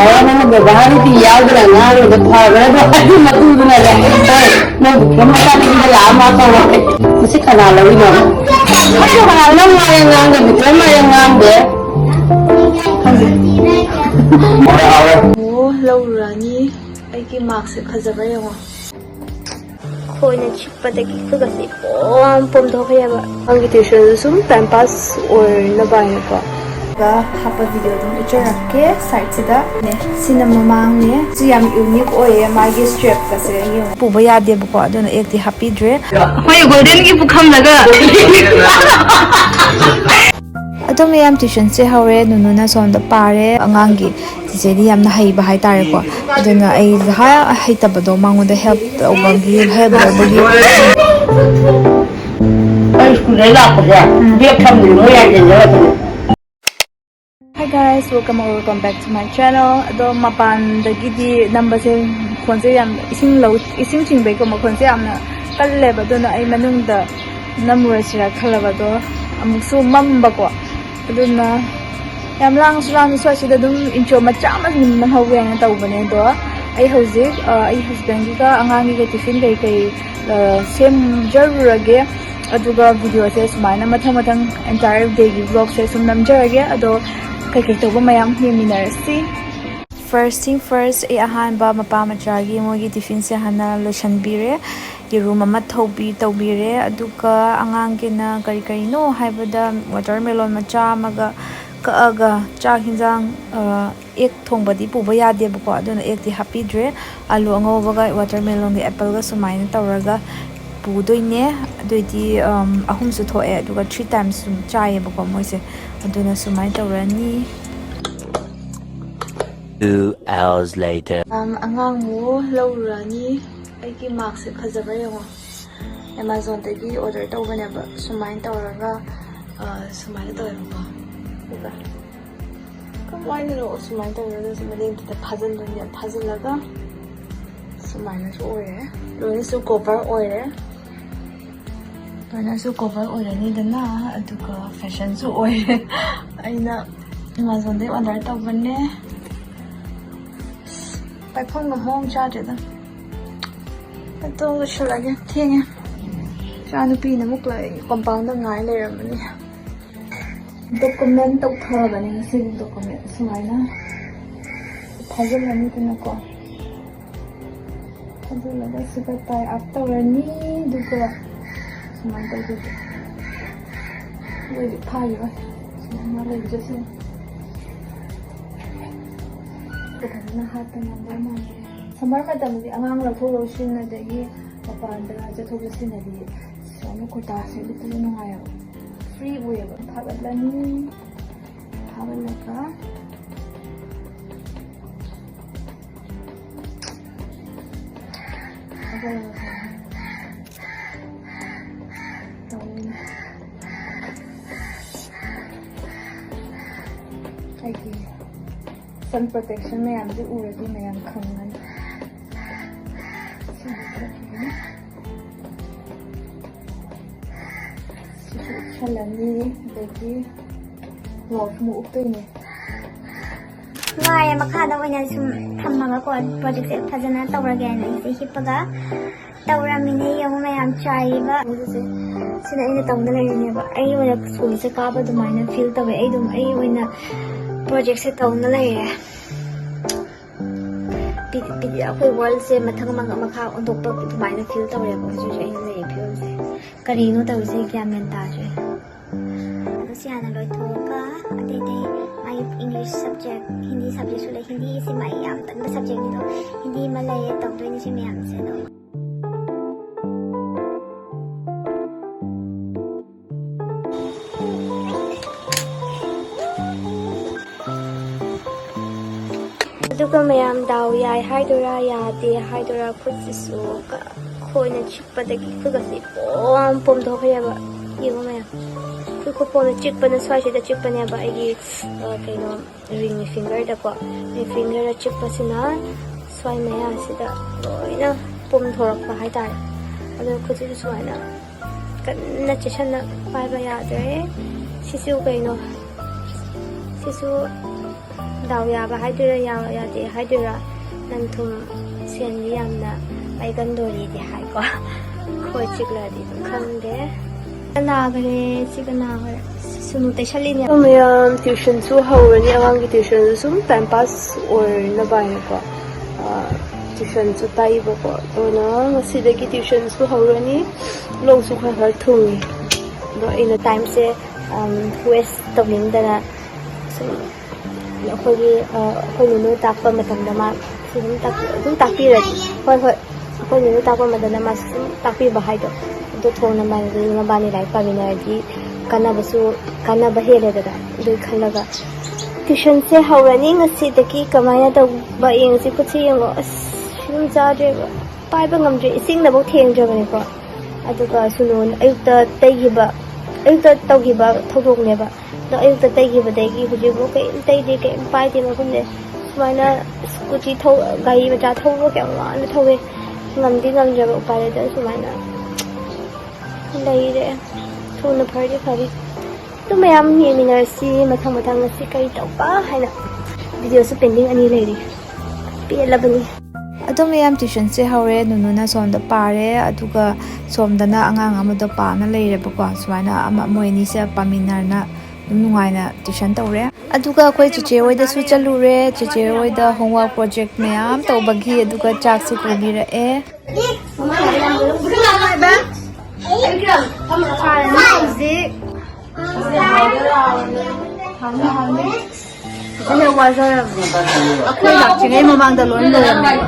Nang berbahari tiyaw dengan ngaru de pagar do hadi matu na le no kamata ni de lama ko mesti kana lawi no ayo kana lang ma yang ngang de bitre ma yang ngang de oh laurani ai ki mark se khajaba yango khoi na chikpa de ki khuga se pom do khayaba invitation sum time pass or na bai na ko ga hapa video dum ichara ke site se da ne cinema mang ne ji yam unique oye ma gi strap ka se yong pu ba ya de ko aduna ek ti happy dre hoi golden gi pu kham laga adum yam tuition se hore nunu na son da pare angang gi je di yam na hai ba hai tare ko aduna ai ha hai ta ba do mangu da help over gi help over gi ai school la ko ya dia kham ni mo ya je je Hi guys, welcome back to my channel. Ado mapan dagi di number se khonse yam ising chingbai ko ma khonse yam na kalle ba do na ai manung da namura sira khala ba do amuk su mam ba ko ado na yam lang so si da dum incho ma cha ma nim na hawe na taw bane do ai hojik ai husband ga angang gi tiffin kai sem jarurage aduga video se sumaina mathang entire day gi vlog se sum namjarage ado kai to ba mayam himinarsi first thing first ai ahan ba mapa machagi mogi tiffin se hana lotion bire room ama thobi tawbire aduka angang ke na kari no haibada watermelon macha maga kaaga cha hinjang ek thongbadi puba yade ba ko aduna ek ti happy dre alu angobaga watermelon ge apple ga sumaina tawraga pudoine aduidi ahum su thoe aduga 3 times sum chaye ba ko moise aduna sumai tawrani 2 hours later angang mo laurani ai ki mark se khajaba yango Amazon tagi order tawbane ba sumai tawraga sumai tawra ba uga kamai no sumai tawraga sumai ta phajal do ya phajalaga sumai na so ore loine su cover ore loine su cover ore ni dana aduga fashion su ore aina Amazon de order tawbane pai phong ga mong cha de da to shulage thenge cha nu pi na muk lai compound da ngai le ramani document to tha bani si document sungai na phajal ani tuna ko phajal la se ka tai up to rani duka sungai to de we phai ba na le jese na hata na ba ma samar ma dam di angang la tho lo shin na de gi papan da ja tho lo shin na di so no ko ta se lu no nga ya free way ba tha ba la ni tha ba la ka sun protection में आम जो उड़े में आम खंगन चलनी देखी वॉफ मुँह पे ने वाय मखादा वैना सुम थम्मगा को प्रोजेक्ट से फजना तवरगे नै से हिपगा तवरामिने यम मयाम चाइबा सिना इन तंग लेने बा आई वना स्कूल से काबा दुमाइना फील तवे आई दुम आई वना प्रोजेक्ट से तंग लेरे पि디 अखोय वर्ल्ड से मथंग मंग मखा ओंदोप दुमाइना फील तवरे बो जे आई ले फील से करिनो तवसे ग्यामेन ताजे सियाना लोय थोका अते ते my English subject Hindi subject Sule Hindi से माय याम तन सब्जेक्ट नि तो हिंदी मलय तवदोनि से म्याम से दो दुका मैम दाव याय हाइदोरा यादे हाइदोरा खुदसिसु खोइना चिकपदगी खुगसे पोम धोखयाबा येगो मैम खुखो पोन चिकपना स्वाइसिदा चिकपनेबा आइगी कइनो रिंग फिंगर दको रिंग फिंगर चिकपसिना स्वाइ मया सिदा लोइना पोम धोरकपा हाइतारे अदो खुदसिसु स्वाइना कन्ना चिसना पाइबा यादरे सिसु कइनो सिसु ꯗꯥꯎ ꯌꯥꯕ ꯍꯥꯏꯗꯣꯏꯔꯥ ꯌꯥꯗꯦ ꯍꯥꯏꯗꯣꯏꯔꯥ ꯅꯪ ꯊꯨꯝ ꯁꯦꯟꯗꯤ ꯌꯥꯝꯅ ꯄꯥꯏꯒꯟꯗꯣꯔꯤꯗꯤ ꯍꯥꯏꯀꯣ ꯈꯣꯏ ꯆꯤꯛꯂꯗꯤ ꯈꯪꯗꯦ ꯅꯥꯈ꯭ꯔꯦ ꯁꯤꯒ ꯅꯥꯈ꯭ꯔꯦ ꯁꯨꯅꯨ ꯇꯩꯁꯜꯂꯤꯅꯦ ꯃꯌꯥꯝ ꯇ꯭ꯌꯨꯁꯟꯁꯨ ꯍꯧꯔꯅꯤ ꯑꯉꯥꯡꯒꯤ ꯇ꯭ꯌꯨꯁꯟꯁꯨ ꯁꯨꯝ ꯇꯥꯏꯝ ꯄꯥꯁ ꯑꯣꯏꯅꯕ ꯍꯥꯏꯅꯀꯣ ꯇ꯭ꯌꯨꯁꯟꯁꯨ ꯇꯥꯛꯏꯕꯀꯣ ꯑꯗꯨꯅ ꯉꯁꯤꯗꯒꯤ ꯇ꯭ꯌꯨꯁꯟꯁꯨ ꯍꯧꯔꯅꯤ ꯂꯣꯛꯁꯨ ꯈꯔ ꯊꯨꯡꯉꯤ ꯑꯗꯣ ꯑꯩꯅ ꯇꯥꯏꯝꯁꯦ ꯋꯦꯁ ꯇꯧꯅꯤꯡꯗꯅ ꯁꯨꯝ ꯑꯩꯈꯣꯏ ꯅꯨꯅꯨ ꯇꯥꯛꯄ ꯃꯇꯝꯗ ꯃꯥ ꯑꯗꯨꯝ ꯇꯥꯛꯄꯤꯔꯗꯤ ꯍꯣꯏ ꯑꯩꯈꯣꯏ ꯅꯨꯅꯨ ꯇꯥꯛꯄ ꯃꯇꯝꯗ ꯃꯥ ꯁꯨꯝ ꯇꯥꯛꯄꯤꯕ ꯍꯥꯏꯗꯣ ꯑꯗꯣ ꯊꯣꯡꯅ ꯃꯕꯥꯅꯤ ꯂꯥꯏꯔꯤꯛ ꯄꯥꯃꯤꯟꯅꯔꯗꯤ ꯀꯥꯟꯅꯕ ꯍꯦꯜꯂꯦꯗꯅ ꯑꯗꯨꯒꯤ ꯈꯜꯂꯒ ꯇ꯭ꯌꯨꯁꯟꯁꯦ ꯍꯧꯔꯅꯤ ꯉꯁꯤꯗꯒꯤ ꯀꯃꯥꯏꯅ ꯇꯧꯕ ꯌꯦꯡꯁꯤ ꯈꯨꯠꯁꯤ ꯌꯦꯡꯉꯣ ꯑꯁ ꯐꯤꯕꯝ ꯆꯥꯗ꯭ꯔꯦꯕ ꯄꯥꯏꯕ ꯉꯝꯗ꯭ꯔꯦ ꯏꯁꯤꯡꯗꯐꯥꯎ ꯊꯦꯡꯗ꯭ꯔꯕꯅꯦꯀꯣ ꯑꯗꯨꯒ ꯁꯨꯅꯨ ꯑꯌꯨꯛꯇ ꯇꯧꯈꯤꯕ ꯊꯧꯗꯣꯛꯅꯦꯕ ꯑꯗꯣ ꯑꯌꯨꯛꯇ ꯇꯩꯈꯤꯕꯗꯒꯤ ꯍꯧꯖꯤꯛꯐꯥꯎ ꯀꯩꯝ ꯇꯩꯗꯦ ꯀꯩꯝ ꯄꯥꯏꯗꯦ ꯃꯐꯝꯁꯦ ꯁꯨꯃꯥꯏꯅ ꯁ꯭ꯀꯨꯇꯤ ꯒꯥꯔꯤ ꯃꯆꯥ ꯊꯧꯕ ꯀꯌꯥꯝ ꯋꯥꯅ ꯊꯧꯋꯦ ꯉꯝꯗꯤ ꯉꯝꯗ꯭ꯔꯕ ꯎꯄꯥꯏ ꯂꯩꯇ ꯁꯨꯃꯥꯏꯅ ꯂꯩꯔꯦ ꯊꯨꯅ ꯐꯔꯗꯤ ꯐꯔꯤ ꯑꯗꯨ ꯃꯌꯥꯝ ꯌꯦꯡꯃꯤꯟꯅꯔꯁꯤ ꯃꯊꯪ ꯉꯁꯤ ꯀꯔꯤ ꯇꯧꯕ ꯍꯥꯏꯅ ꯚꯤꯗꯤꯑꯣꯁꯨ ꯄꯦꯟꯗꯤꯡ 2 ꯂꯩꯔꯤ ꯄꯦꯜꯂꯕꯅꯤ ꯑꯗꯣ ꯃꯌꯥꯝ ꯇ꯭ꯌꯨꯁꯟꯁꯦ ꯍꯧꯔꯦ ꯅꯨꯅꯨꯅ ꯁꯣꯝꯗ ꯄꯥꯔꯦ ꯑꯗꯨꯒ ꯁꯣꯝꯗꯅ ꯑꯉꯥꯡ ꯑꯃꯗꯣ ꯄꯥꯅ ꯂꯩꯔꯦꯕꯀꯣ ꯁꯨꯃꯥꯏꯅ ꯃꯣꯏ ꯑꯅꯤꯁꯦ ꯄꯥꯃꯤꯟꯅꯔꯅ ꯑꯗꯨꯝ ꯅꯨꯡꯉꯥꯏꯅ ꯇ꯭ꯌꯨꯁꯟ ꯇꯧꯔꯦ ꯑꯗꯨꯒ ꯑꯩꯈꯣꯏ ꯆꯦꯆꯦ ꯍꯣꯏꯗꯁꯨ ꯆꯠꯂꯨꯔꯦ ꯆꯦꯆꯦ ꯍꯣꯏꯗ ꯍꯣꯝꯋꯥꯔꯛ ꯄ꯭ꯔꯣꯖꯦꯛ ꯃꯌꯥꯝ ꯇꯧꯕꯒꯤ ꯑꯗꯨꯒ ꯆꯥꯛꯁꯨ ꯄꯨꯕꯤꯔꯛꯑꯦ ꯑꯩꯈꯣꯏ ꯂꯥꯛꯇ꯭ꯔꯤꯉꯩ ꯃꯃꯥꯡꯗ ꯂꯣꯏ ꯂꯣꯏꯔꯝꯃꯦꯕ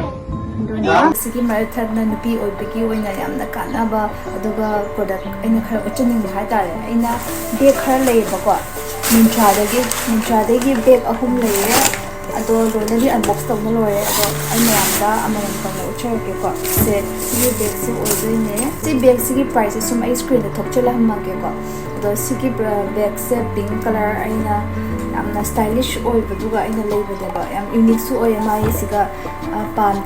ꯑꯗꯨꯅ ꯑꯁꯤꯒꯤ ꯃꯦꯊꯠꯅ ꯅꯨꯄꯤ ꯑꯣꯏꯕꯒꯤ ꯑꯣꯏꯅ ꯌꯥꯝꯅ ꯀꯥꯟꯅꯕ ꯑꯗꯨꯒ ꯄ꯭ꯔꯣꯗꯛ ꯑꯩꯅ ꯈꯔ ꯎꯠꯆꯅꯤꯡꯕ ꯍꯥꯏꯇꯥꯔꯦ ꯑꯩꯅ ꯕꯦꯒ ꯈꯔ ꯂꯩꯌꯦꯕꯀꯣ ꯃꯤꯟꯇ꯭ꯔꯥꯗꯒꯤ ꯕꯦꯒ 3 ꯂꯩꯌꯦ ꯑꯗꯣ ꯂꯣꯏꯅꯗꯤ ꯑꯟꯕꯣꯛꯁ ꯇꯧꯕ ꯂꯣꯏꯔꯦ ꯑꯗꯣ ꯑꯩ ꯃꯌꯥꯝꯗ ꯑꯃꯃꯝ ꯇꯧꯅ ꯎꯠꯆꯔꯛꯀꯦꯀꯣ ꯁꯤꯒꯤ ꯕꯦꯒꯁꯦ ꯑꯣꯏꯗꯣꯏꯅꯦ ꯁꯤ ꯕꯦꯒꯁꯤꯒꯤ ꯄ꯭ꯔꯥꯏꯁꯁꯦ ꯁꯨꯝ ꯑꯩ ꯁ꯭ꯀ꯭ꯔꯤꯟꯗ ꯊꯣꯛꯆꯜꯂꯝꯃꯒꯦꯀꯣ ꯑꯗꯣ ꯁꯤꯒꯤ ꯕꯦꯒꯁꯦ ꯄꯤꯡ ꯀꯂꯔ ꯑꯩꯅ ꯌꯥꯝꯅ ꯁ꯭ꯇꯥꯏꯂꯤꯁ ꯑꯣꯏꯕꯗꯨꯒ ꯑꯩꯅ ꯂꯩꯕꯅꯦꯕ ꯌꯥꯝ ꯌꯨꯅꯤꯛꯁꯨ ꯑꯣꯏꯌꯦ ꯃꯥꯒꯤꯁꯤꯒ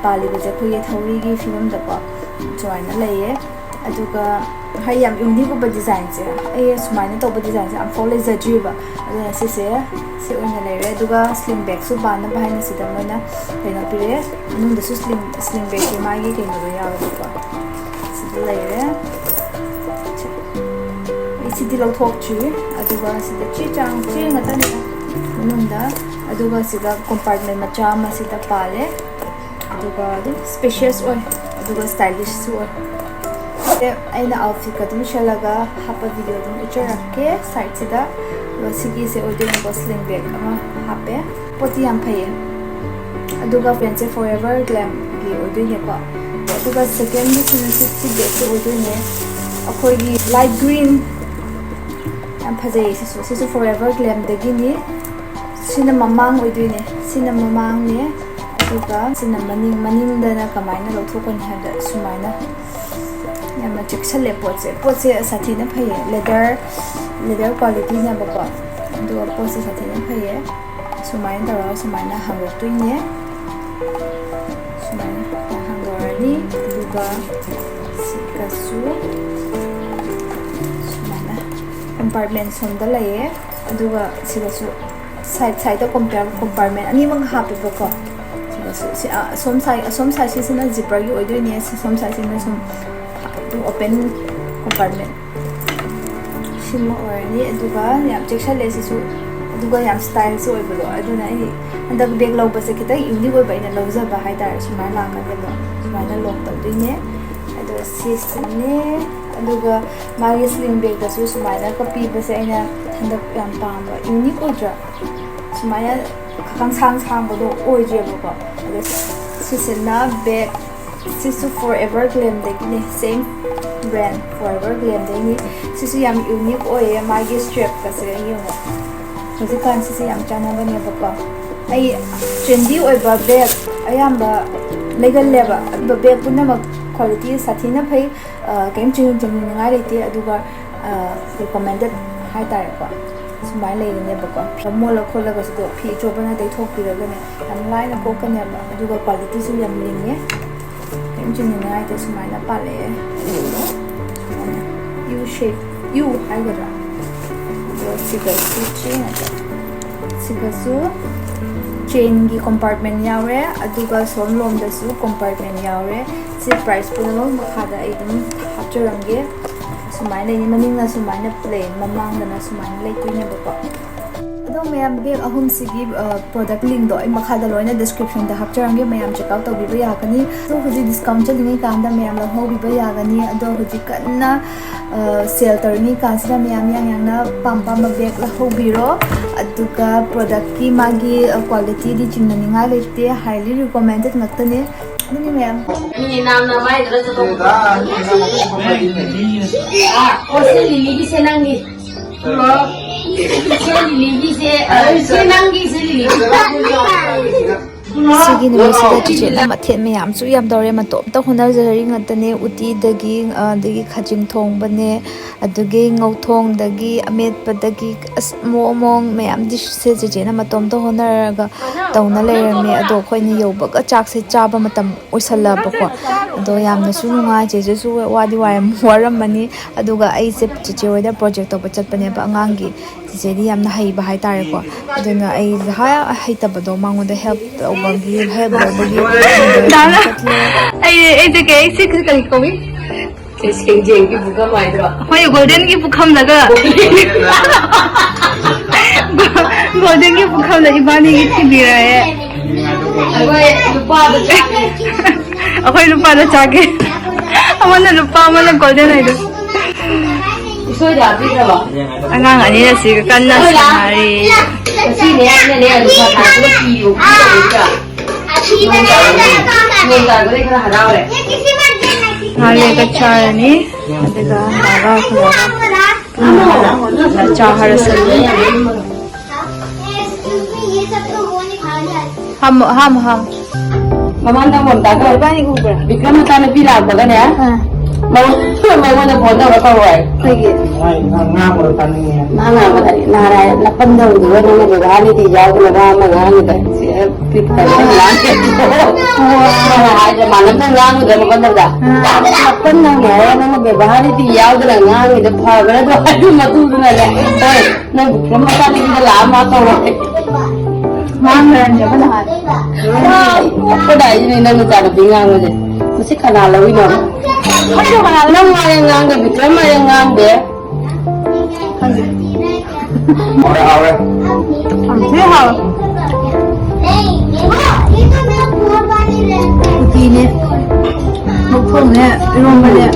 ꯄꯥꯜꯂꯤꯕꯁꯦ ꯑꯩꯈꯣꯏꯒꯤ ꯊꯧꯔꯤꯒꯤ ꯐꯤꯕꯝꯗꯀꯣ ꯁꯨꯃꯥꯏꯅ ꯂꯩꯌꯦ ꯑꯗꯨꯒ ꯌꯥꯝ ꯌꯨꯅꯤꯛ ꯑꯣꯏꯕ ꯗꯤꯖꯥꯏꯟꯁꯦ ꯑꯩ ꯁꯨꯃꯥꯏꯅ ꯇꯧꯕ ꯗꯤꯖꯥꯏꯟꯁꯦ ꯑꯝꯐꯥꯎ ꯂꯩꯖꯗ꯭ꯔꯤꯕ ꯑꯗꯨꯅ ꯁꯤ ꯑꯣꯏꯅ ꯂꯩꯔꯦ ꯑꯗꯨꯒ ꯁ꯭ꯂꯤꯡ ꯕꯦꯒꯁꯨ ꯄꯥꯅꯕ ꯍꯥꯏꯅ ꯁꯤꯗ ꯃꯣꯏꯅ ꯀꯩꯅꯣ ꯄꯤꯔꯛꯑꯦ ꯃꯅꯨꯡꯗꯁꯨ ꯁ꯭ꯂꯤꯡ ꯕꯦꯒꯀꯤ ꯃꯥꯒꯤ ꯀꯩꯅꯣꯗꯣ ꯌꯥꯎꯋꯦꯕꯀꯣ ꯁꯤꯗ ꯂꯩꯔꯦ ꯁꯤꯗꯤ ꯂꯧꯊꯣꯛꯇ꯭ꯔꯤ ꯑꯗꯨꯒ ꯁꯤꯗ ꯆꯦ ꯉꯥꯛꯇꯅꯤꯗ ꯃꯅꯨꯡꯗ ꯑꯗꯨꯒ ꯁꯤꯗ ꯀꯣꯝꯄꯥꯔꯠꯃꯦꯟ ꯃꯆꯥ ꯑꯃ ꯁꯤꯗ ꯄꯥꯜꯂꯦ ꯑꯗꯨꯒ ꯑꯗꯨꯝ ꯁ꯭ꯄꯦꯁꯤꯌꯁ ꯑꯣꯏ ꯑꯗꯨꯒ ꯁ꯭ꯇꯥꯏꯂꯤꯁꯁꯨ ꯑꯣꯏ ꯑꯩꯅ ꯑꯥꯎꯠꯐꯤꯠꯀ ꯑꯗꯨꯝ ꯁꯦꯠꯂꯒ ꯍꯥꯞꯄ ꯚꯤꯗꯤꯑꯣ ꯑꯗꯨꯝ ꯎꯠꯆꯔꯛꯀꯦ ꯁꯥꯏꯠꯁꯤꯗ ꯑꯗꯨꯒ ꯁꯤꯒꯤꯁꯦ ꯑꯣꯏꯗꯣꯏꯅꯦꯀꯣ ꯁ꯭ꯂꯤꯡ ꯕꯦꯒ ꯑꯃ ꯍꯥꯞꯄꯦ ꯄꯣꯠꯇꯤ ꯌꯥꯝ ꯐꯩꯌꯦ ꯑꯗꯨꯒ ꯐ꯭ꯔꯦꯟꯁꯦ ꯐꯣꯔꯑꯦꯚꯔ ꯒ꯭ꯂꯦꯝꯒꯤ ꯑꯣꯏꯗꯣꯏꯅꯦꯀꯣ ꯑꯗꯨꯒ ꯁꯦꯀꯦꯟꯒꯤꯁꯤꯅ ꯁꯤ ꯕꯦꯒꯁꯦ ꯑꯣꯏꯗꯣꯏꯅꯦ ꯑꯩꯈꯣꯏꯒꯤ ꯂꯥꯏꯠ ꯒ꯭ꯔꯤꯟ ꯌꯥꯝ ꯐꯖꯩꯌꯦ ꯁꯤꯁꯨ ꯐꯣꯔꯑꯦꯚꯔ ꯒ꯭ꯂꯦꯝꯗꯒꯤꯅꯤ ꯁꯤꯅ ꯃꯃꯥꯡ ꯑꯣꯏꯗꯣꯏꯅꯦ ꯁꯤꯅ ꯃꯃꯥꯡꯅꯦ ꯑꯗꯨꯒ ꯁꯤꯅ ꯃꯅꯤꯡꯗꯅ ꯀꯃꯥꯏꯅ ꯂꯧꯊꯣꯛꯀꯅꯤ ꯍꯥꯏꯕꯗ ꯁꯨꯃꯥꯏꯅ ꯌꯥꯝꯅ ꯆꯦꯛꯁꯜꯂꯦ ꯄꯣꯠꯁꯦ ꯁꯥꯊꯤꯅ ꯐꯩꯌꯦ ꯂꯦꯗꯔ ꯀ꯭ꯋꯥꯂꯤꯇꯤꯅꯦꯕꯀꯣ ꯑꯗꯨꯒ ꯄꯣꯠꯁꯦ ꯁꯥꯊꯤꯅ ꯐꯩꯌꯦ ꯁꯨꯃꯥꯏꯅ ꯇꯧꯔꯒ ꯁꯨꯃꯥꯏꯅ ꯍꯥꯡꯗꯣꯛꯇꯣꯏꯅꯦ ꯁꯨꯃꯥꯏꯅ ꯍꯥꯡꯗꯣꯛꯑꯅꯤ ꯑꯗꯨꯒ ꯁꯤꯒꯁꯨ ꯁꯨꯃꯥꯏꯅ ꯀꯝꯄꯥꯔꯠꯃꯦꯟ ꯁꯣꯝꯗ ꯂꯩꯌꯦ ꯑꯗꯨꯒ ꯁꯤꯗꯁꯨ ꯁꯥꯏꯗ ꯀꯝꯄꯥꯔꯠꯃꯦꯟ ꯑꯅꯤꯃꯛ ꯍꯥꯞꯄꯦꯕꯀꯣ ꯁꯤꯗꯁꯨ ꯑꯁꯣꯝ ꯁꯥꯏꯗꯁꯤꯅ ꯖꯤꯞꯄꯔꯒꯤ ꯑꯣꯏꯗꯣꯏꯅꯦ ꯁꯣꯝ ꯁꯥꯏꯗꯁꯤꯅ ꯁꯨꯝ ꯑꯣꯄꯦꯟ ꯀꯝꯄꯥꯔꯠꯃꯦꯟ ꯁꯤꯃ ꯑꯣꯏꯔꯅꯤ ꯑꯗꯨꯒ ꯌꯥꯝ ꯆꯦꯛꯁꯜꯂꯦ ꯁꯤꯁꯨ ꯑꯗꯨꯒ ꯌꯥꯝ ꯁ꯭ꯇꯥꯏꯜꯁꯨ ꯑꯣꯏꯕꯗꯣ ꯑꯗꯨꯅ ꯑꯩ ꯍꯟꯗꯛ ꯕꯦꯒ ꯂꯧꯕꯁꯦ ꯈꯤꯇꯪ ꯌꯨꯅꯤꯛ ꯑꯣꯏꯕ ꯑꯩꯅ ꯂꯧꯖꯕ ꯍꯥꯏꯇꯥꯔꯦ ꯁꯨꯃꯥꯏꯅ ꯂꯥꯛꯀꯅꯦꯕ ꯁꯨꯃꯥꯏꯅ ꯂꯣꯛ ꯇꯧꯗꯣꯏꯅꯦ ꯑꯗꯨꯒ ꯁꯤꯁꯤꯅꯦ ꯑꯗꯨꯒ ꯃꯥꯒꯤ ꯁ꯭ꯂꯤꯡ ꯕꯦꯒꯇꯁꯨ ꯁꯨꯃꯥꯏꯅꯒ ꯄꯤꯕꯁꯦ ꯑꯩꯅ ꯍꯟꯗꯛ ꯌꯥꯝ ꯄꯥꯝꯕ ꯌꯨꯅꯤꯛ ꯑꯣꯏꯗ꯭ꯔꯥ ꯁꯨꯃꯥꯏꯅ ꯁꯥꯡꯕꯗꯣ ꯑꯣꯏꯗ꯭ꯔꯦꯕꯀꯣ ꯑꯗꯣ ꯁꯤꯁꯤꯅ ꯕꯦꯒ ꯁꯤꯁꯨ ꯐꯣꯔꯑꯦꯚꯔ ꯒ꯭ꯂꯦꯝꯗꯒꯤꯅꯦ ꯁꯦꯝ ꯕ꯭ꯔꯦꯟ ꯐꯣꯔꯑꯦꯚꯔ ꯒ꯭ꯂꯦꯝꯗꯒꯤꯅꯤ ꯁꯤꯁꯨ ꯌꯥꯝ ꯌꯨꯅꯤꯛ ꯑꯣꯏꯌꯦ ꯃꯥꯒꯤ ꯁ꯭ꯇ꯭ꯔꯦꯞꯀꯁꯦ ꯌꯦꯡꯉꯣ ꯍꯧꯖꯤꯛꯀꯥꯟ ꯁꯤꯁꯦ ꯌꯥꯝ ꯆꯥꯟꯅꯕꯅꯦꯕꯀோ ꯑꯩ ꯇ꯭ꯔꯦꯟꯗꯤ ꯑꯣꯏꯕ ꯕꯦꯒ ꯑꯌꯥꯝꯕ ꯂꯩꯒꯜꯂꯦꯕ ꯑꯗꯨꯒ ꯕꯦꯒ ꯄꯨꯝꯅꯃꯛ ꯀ꯭ꯋꯥꯂꯤꯇꯤ ꯁꯥꯊꯤꯅ ꯐꯩ ꯀꯩꯝ ꯆꯤꯡꯅꯤꯡꯉꯥꯏ ꯂꯩꯇꯦ ꯑꯗꯨꯒ ꯔꯤꯀꯃꯦꯟꯗꯦꯠ ꯍꯥꯏꯇꯥꯔꯦꯀꯣ ꯁꯨꯃꯥꯏꯅ ꯂꯩꯒꯅꯦꯕꯀꯣ ꯃꯣꯠꯂ ꯈꯣꯠꯂꯒꯁꯨ ꯐꯤ ꯑꯆꯣꯠꯄꯅ ꯇꯩꯊꯣꯛꯄꯤꯔꯒꯅꯦ ꯌꯥꯝ ꯂꯥꯏꯅ ꯀꯣꯛꯀꯅꯦꯕ ꯑꯗꯨꯒ ꯀ꯭ꯋꯥꯂꯤꯇꯤꯁꯨ ꯌꯥꯝ ꯂꯤꯡꯉꯦ ꯀꯩꯝ ꯆꯤꯡꯅꯤꯡꯉꯥꯏ ꯂꯩꯇꯦ ꯁꯨꯃꯥꯏꯅ ꯄꯥꯜꯂꯛꯑꯦ ꯌꯨ ꯁꯦꯞ ꯌꯨ ꯍꯥꯏꯒꯗ꯭ꯔꯥ ꯑꯗꯨꯒ ꯁꯤꯒꯁꯨ ꯁꯤꯒꯁꯨ chain ki compartment yaure aduga som lom da su compartment yaure si price puno makhada ai dum hapcharange sumai nei maning na sumai na plain mamang na sumai lai tuine ba ado mayam bag ahum sigi product link do ai makhada loina description da hapcharange mayam check out tabi ba yakani so huji discount chalingai kanda mayam la hobi ba yakani ado huji kanna sale tarni kansida mayam yang na pampa ma bag la hobiro aduga product ki magi quality di chinnaninga lete highly recommended ngaktane aduni mayam ni nam na mai dra cha o se lili ki senangi se lili se senangi se lili sigi numisida chichela mathen mayam chu yam dore ma top ta honar jari ngatane uti dagi khajing thong bane aduge ngau thong dagi amet padagi momong mayam dish se jena matom to honar ga tawna lerame ado khoini yobaga chak se chaba matam oisalla bako ado yamna su nunga je su wadi waram mani aduga ai se chiche oida project to bachat bane ba angangi jeri yamna hai ba hai tare ko aduna ai ha haita bado mango da help obangi help obangi dana ai de ke sik kali komi ke sengjeng ki buka mai dra hoi golden ki bukham daga golden ki bukham da ibani ki thibira hai ai lupa da chake akhoi lupa da chake amana lupa amana golden hai do soi da bi da ba angang ani na si kanna sanari si ne lupa ta ko ki ro ki da ga kara hara re hale ka charani adega naga khula chahar sali ham maman da mon da ga bani ubra Vikram ta na pila ba ga ne mau na phone da ka wai khagi nga mo tan ni na ma da na ra la pan da du na na ga ni ti ja ga ba ma ga ni da si pit ka la ke na ha ja ma na ga ni da ma da la pan na ga na ga ba ni ti ya ga nga ni da pha ga da ha ma tu na le oi na Vikram ta ni da la ma ka wai mang ran ja bana ha ko dai ni na ga da bi nga ni mesti kana la wi no Khoi ba na ma yang ga Vikram ma yang de और आवे thế hả thì nè một phần nè luôn mà nè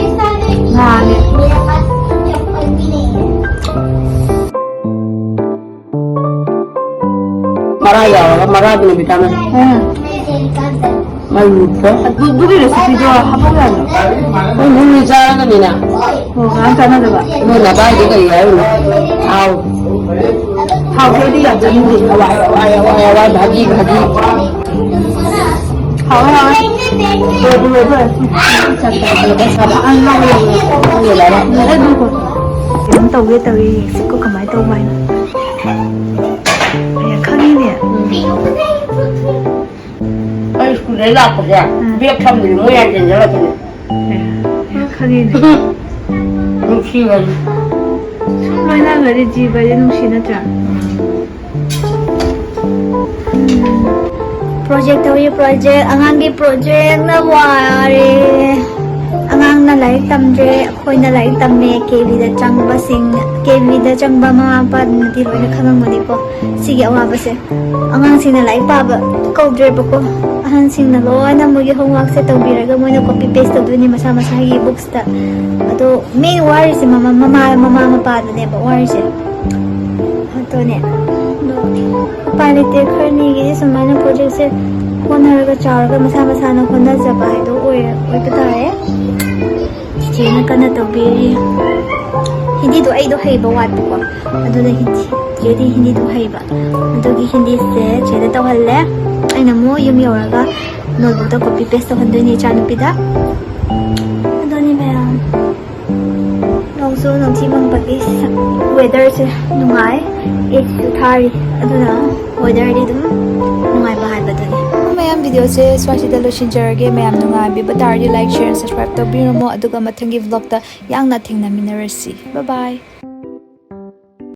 là nè marah ni vitamin mai muka budi resipi jo apa kan oh ni cara ni na oh kan sana deh pak ni na ba juga ya au hao cái đi làm gì awai bhaji hao hao rồi ăn lâu rồi là đó đấy đúng rồi chúng tàu cái tàu sẽ có cả máy tàu mày bây khăn đi nè ai skulle det la på det vet kan du må jag den göra det khăn đi nè nu kiwa nói là người đi gì vậy nó xin nó trả project tawi project angang gi project na wari angang na lai tamje khoi na lai tamme KV da changba sing KV da changba ma pa nati loi na khamang mani ko sige awa ba se angang sing na lai pa ba ko dre ba ko ahan sing na loi na mo gi homework se taw biraga mo na copy paste taw ni masa hi books ta ado main wari se mama pa ne ba wari se to ne पाइलेटे खरनी के समाना project से होनरगा चारगा मसा मसाना होना जबा है तो ओय पता है चेना कना तबेरी हिंदी तो आई दो हेबा वाट को अदुदा हिंदी हिंदी तो हेबा अदुगी हिंदी से चेदा तो हल्ले आइना मो यम योरगा नोटबुक ता कॉपी पेस्ट तो हंदनी चानुपिदा अदुनी मैम नोंसो नोंची मंग पकी वेदर से नुंगाई एक थारी अदुना weather di dum nungai bahai badani mayam video se swasi da loshin jarage mayam nungai bi batar di like share and subscribe to bi mo aduga mathangi vlog ta yang na thingna minarasi bye bye